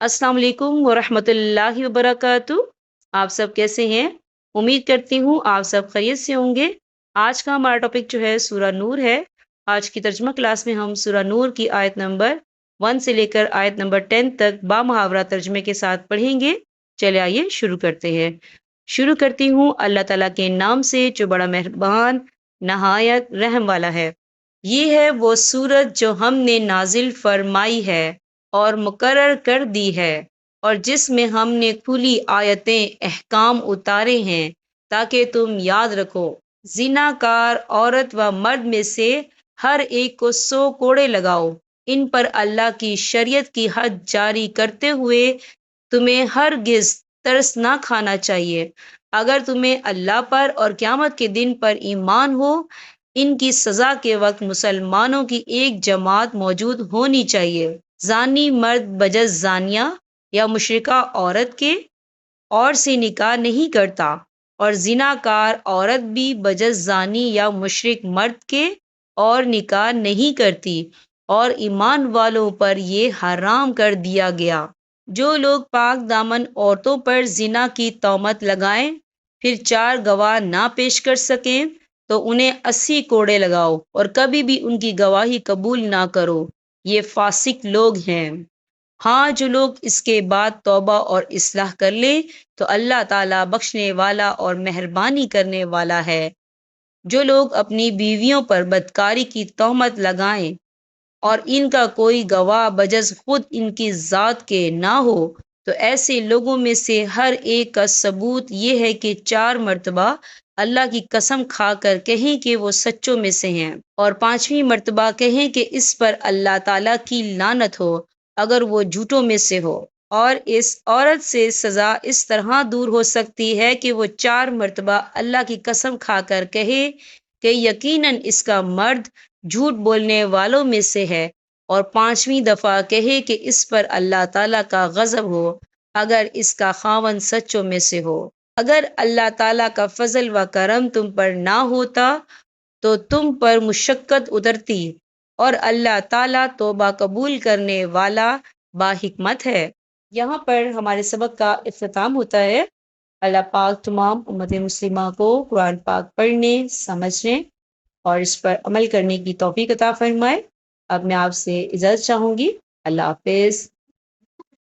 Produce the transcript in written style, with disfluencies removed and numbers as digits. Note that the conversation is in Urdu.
السلام علیکم ورحمۃ اللہ وبرکاتہ۔ آپ سب کیسے ہیں؟ امید کرتی ہوں آپ سب خیریت سے ہوں گے۔ آج کا ہمارا ٹاپک جو ہے سورہ نور ہے۔ آج کی ترجمہ کلاس میں ہم سورہ نور کی آیت نمبر 1 سے لے کر آیت نمبر 10 تک بامحاورہ ترجمے کے ساتھ پڑھیں گے۔ چلے آئیے شروع کرتے ہیں۔ شروع کرتی ہوں اللہ تعالیٰ کے نام سے جو بڑا مہربان نہایت رحم والا ہے۔ یہ ہے وہ سورت جو ہم نے نازل فرمائی ہے اور مقرر کر دی ہے، اور جس میں ہم نے کھلی آیتیں احکام اتارے ہیں تاکہ تم یاد رکھو۔ زنا کار عورت و مرد میں سے ہر ایک کو 100 کوڑے لگاؤ۔ ان پر اللہ کی شریعت کی حد جاری کرتے ہوئے تمہیں ہرگز ترس نہ کھانا چاہیے۔ اگر تمہیں اللہ پر اور قیامت کے دن پر ایمان ہو، ان کی سزا کے وقت مسلمانوں کی ایک جماعت موجود ہونی چاہیے۔ زانی مرد بجز زانیہ یا مشرکہ عورت کے اور سے نکاح نہیں کرتا، اور زنا کار عورت بھی بجز زانی یا مشرک مرد کے اور نکاح نہیں کرتی، اور ایمان والوں پر یہ حرام کر دیا گیا۔ جو لوگ پاک دامن عورتوں پر زنا کی تہمت لگائیں پھر 4 گواہ نہ پیش کر سکیں تو انہیں 80 کوڑے لگاؤ، اور کبھی بھی ان کی گواہی قبول نہ کرو۔ یہ فاسق لوگ ہیں۔ ہاں، جو لوگ اس کے بعد توبہ اور اصلاح کر لے تو اللہ تعالیٰ بخشنے والا اور مہربانی کرنے والا ہے۔ جو لوگ اپنی بیویوں پر بدکاری کی تہمت لگائیں اور ان کا کوئی گواہ بجز خود ان کی ذات کے نہ ہو تو ایسے لوگوں میں سے ہر ایک کا ثبوت یہ ہے کہ 4 مرتبہ اللہ کی قسم کھا کر کہیں کہ وہ سچوں میں سے ہیں، اور 5ویں مرتبہ کہیں کہ اس پر اللہ تعالیٰ کی لعنت ہو اگر وہ جھوٹوں میں سے ہو۔ اور اس عورت سے سزا اس طرح دور ہو سکتی ہے کہ وہ 4 مرتبہ اللہ کی قسم کھا کر کہے کہ یقیناً اس کا مرد جھوٹ بولنے والوں میں سے ہے، اور 5ویں دفعہ کہے کہ اس پر اللہ تعالیٰ کا غضب ہو اگر اس کا خاوند سچوں میں سے ہو۔ اگر اللہ تعالیٰ کا فضل و کرم تم پر نہ ہوتا تو تم پر مشقت اترتی، اور اللہ تعالیٰ توبہ قبول کرنے والا باحکمت ہے۔ یہاں پر ہمارے سبق کا اختتام ہوتا ہے۔ اللہ پاک تمام امت مسلمہ کو قرآن پاک پڑھنے، سمجھنے اور اس پر عمل کرنے کی توفیق عطا فرمائے۔ اب میں آپ سے اجازت چاہوں گی۔ اللہ حافظ۔